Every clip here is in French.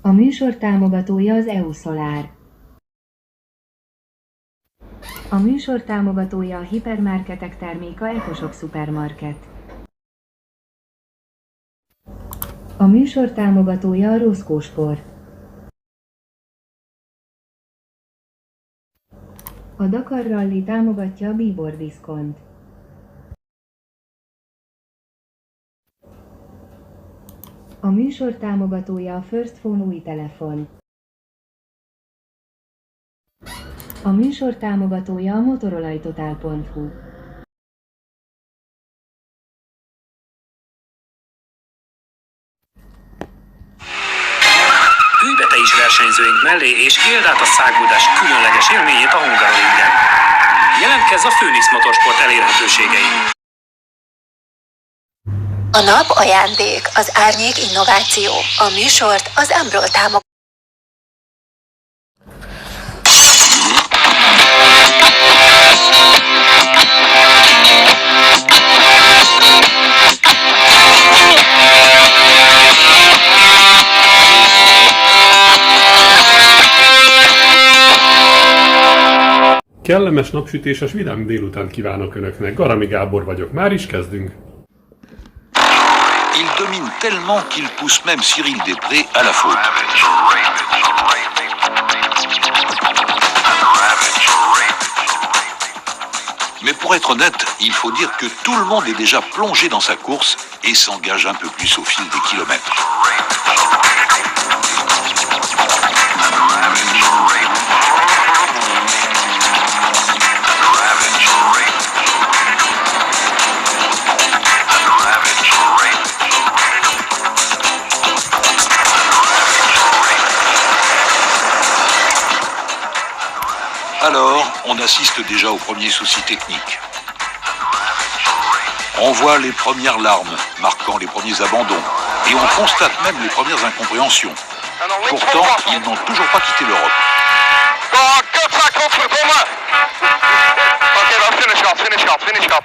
A műsor támogatója az EU Solar. A műsor támogatója a hipermarketek terméka EcoShop Supermarket. A műsor támogatója a Roscoe Sport. A Dakar Rally támogatja a Bibor Diszkont. A műsor támogatója a First Phone új telefon. A műsor támogatója a motorolajtotal.hu. Ülj be te is versenyzőink mellé, és éld át a száguldás különleges élményét a Hungaroringen. Jelentkezz a Phoenix Motorsport elérhetőségein. A nap ajándék, az árnyék innováció. A műsort az Ambról támogatja. Kellemes napsütéses vidám délután kívánok Önöknek. Garami Gábor vagyok. Már is kezdünk. Il domine tellement qu'il pousse même Cyril Després à la faute. Mais pour être honnête, il faut dire que tout le monde est déjà plongé dans sa course et s'engage un peu plus au fil des kilomètres. Alors, on assiste déjà au premier souci technique. On voit les premières larmes marquant les premiers abandons et on constate même les premières incompréhensions. Pourtant, ils n'ont toujours pas quitté l'Europe. Bon, 4-5 pour moi. Ok, well, finish up.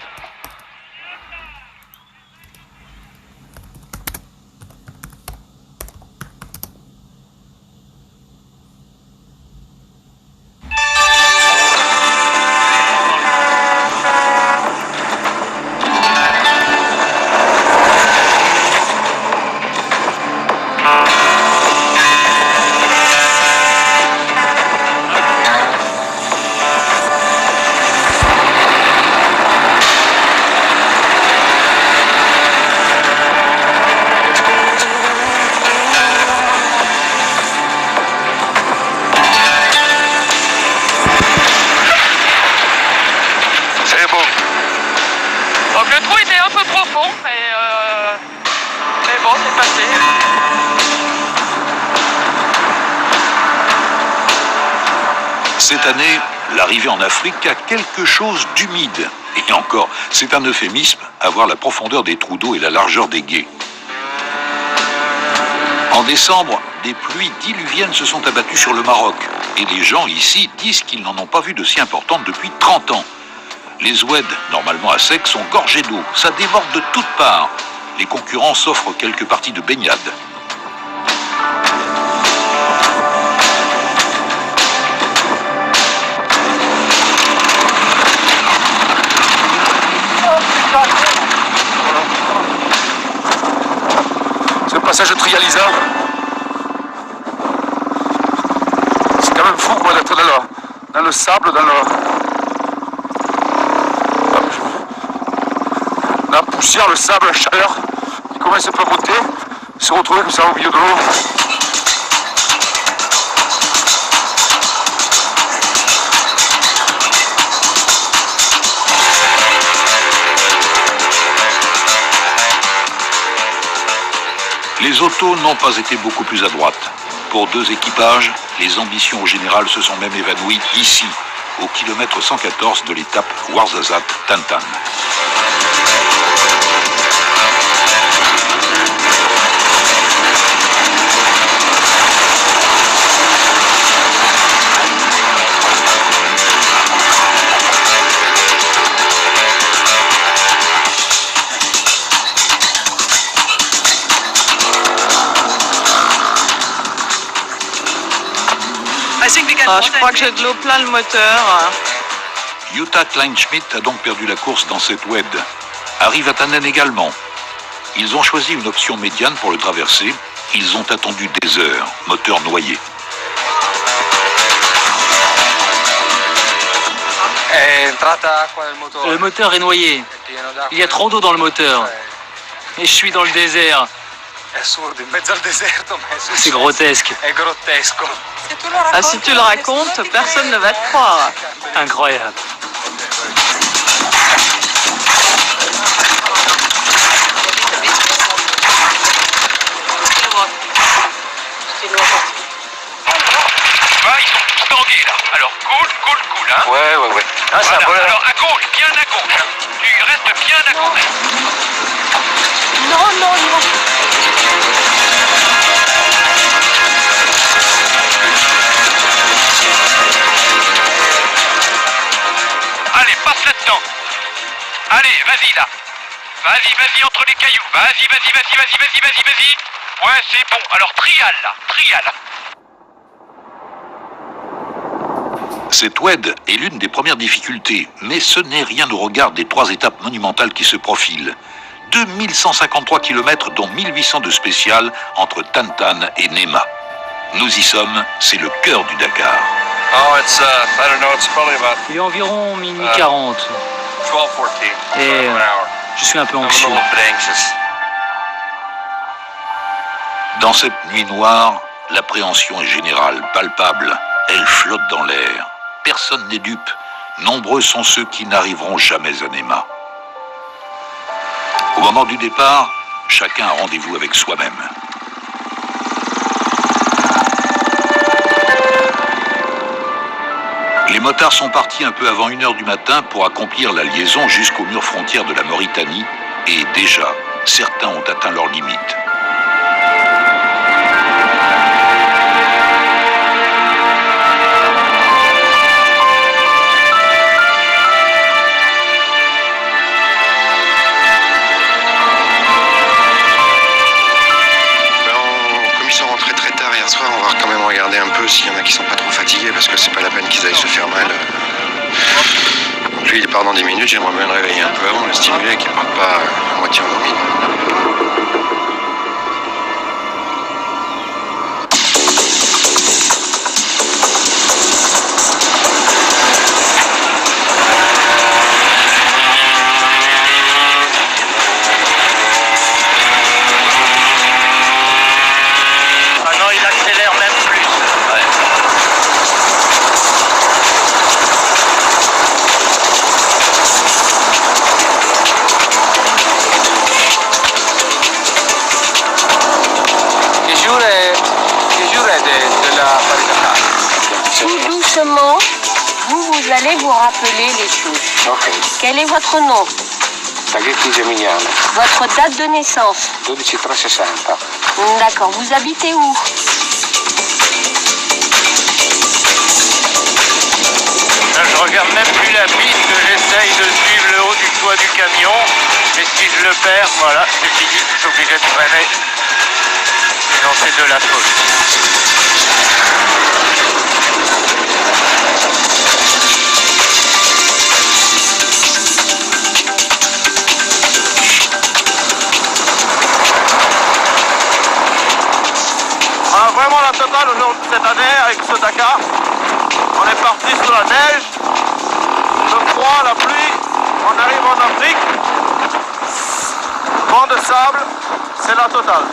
Cette année, l'arrivée en Afrique a quelque chose d'humide. Et encore, c'est un euphémisme à voir la profondeur des trous d'eau et la largeur des gués. En décembre, des pluies diluviennes se sont abattues sur le Maroc. Et les gens ici disent qu'ils n'en ont pas vu de si importantes depuis 30 ans. Les oueds, normalement à sec, sont gorgés d'eau. Ça déborde de toutes parts. Les concurrents s'offrent quelques parties de baignade. Ce passage de Trializa, c'est quand même fou quoi, d'être dans le sable, dans la poussière, le sable, la chaleur, qui commence un peu à monter, se retrouver comme ça au milieu de l'eau. Les autos n'ont pas été beaucoup plus adroites. Pour deux équipages, les ambitions au général se sont même évanouies ici, au kilomètre 114 de l'étape Ouarzazate-Tantan. Ah, je crois que j'ai de l'eau plein le moteur. Jutta Kleinschmidt a donc perdu la course dans cette WED. Harry Vatanen également. Ils ont choisi une option médiane pour le traverser. Ils ont attendu des heures, moteur noyé. Le moteur est noyé. Il y a trop d'eau dans le moteur. Et je suis dans le désert. C'est grotesque. Ah, si tu le racontes, personne ne va te croire. Incroyable. Ah, ils sont tous tangués là. Alors cool, hein. Ouais. Ah, Voilà. Alors à gauche, bien à gauche. Hein. Tu restes bien à gauche. Non. Allez, passe là-dedans. Allez, vas-y là. Vas-y, entre les cailloux. Vas-y. Ouais, c'est bon. Alors, trial là. Cette WED est l'une des premières difficultés, mais ce n'est rien au regard des 3 étapes monumentales qui se profilent. 2153 km, dont 1800 de spécial entre Tantan et Nema. Nous y sommes, c'est le cœur du Dakar. Oh, it's, I don't know, it's probably about Il est environ minuit 40. 12, 14. Et an hour. je suis un peu I'm a anxieux. little bit anxious. Dans cette nuit noire, l'appréhension est générale, palpable. Elle flotte dans l'air. Personne n'est dupe. Nombreux sont ceux qui n'arriveront jamais à Nema. Au moment du départ, chacun a rendez-vous avec soi-même. Les motards sont partis un peu avant 1h du matin pour accomplir la liaison jusqu'au mur frontière de la Mauritanie et déjà, certains ont atteint leurs limites. Comme ils sont rentrés très tard hier soir, on va quand même regarder un peu s'il y en a qui sont pas trop fatigués parce que c'est pas la peine qu'ils aillent se faire mal. Donc lui il part dans 10 minutes, j'aimerais bien le réveiller un peu avant, le stimuler et qu'il ne parte pas à moitié endormi. Ah non, il accélère même plus. Tout doucement, vous allez vous rappeler les choses. Quel est votre nom? Votre date de naissance? D'accord, vous habitez où? Je regarde même plus la piste, j'essaye de suivre le haut du toit du camion. Et si je le perds, voilà, c'est fini, je suis obligé de freiner. Non, c'est de la faute. Vraiment la totale au long de cette année avec ce Dakar. On est parti sous la neige, le froid, la pluie, on arrive en Afrique, vent de sable, c'est la totale.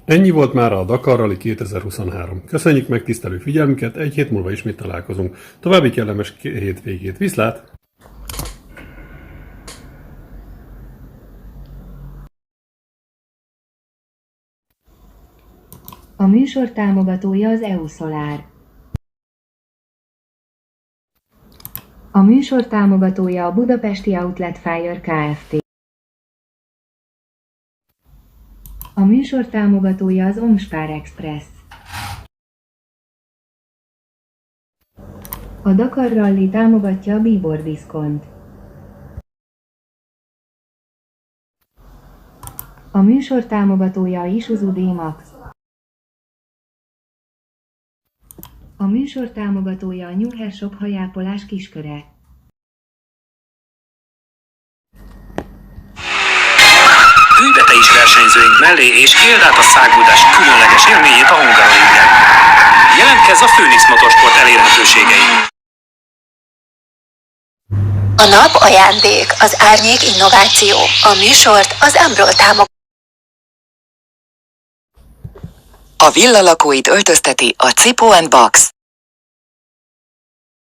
Ennyi volt már a Dakar Rally 2023. Köszönjük megtisztelő figyelmüket, egy hét múlva ismét találkozunk. További kellemes hétvégét. Viszlát! A műsor támogatója az EU Solar. A műsor támogatója a Budapesti Outlet Fire Kft. A műsor támogatója az Omspár Express. A Dakar Rally támogatja a Bíbor Diszkont. A műsor támogatója a Isuzu D-Max. A műsor támogatója a New Hair Shop hajápolás Kisköre. Ülj be te is versenyzőink mellé, és éld át a száguldás különleges élményét a Hungaroringen. Jelentkezz a Phoenix Motorsport elérhetőségein. A nap ajándék, az árnyék innováció. A műsort az Ambrol támogatja. A villa lakóit öltözteti a Cipo & Box.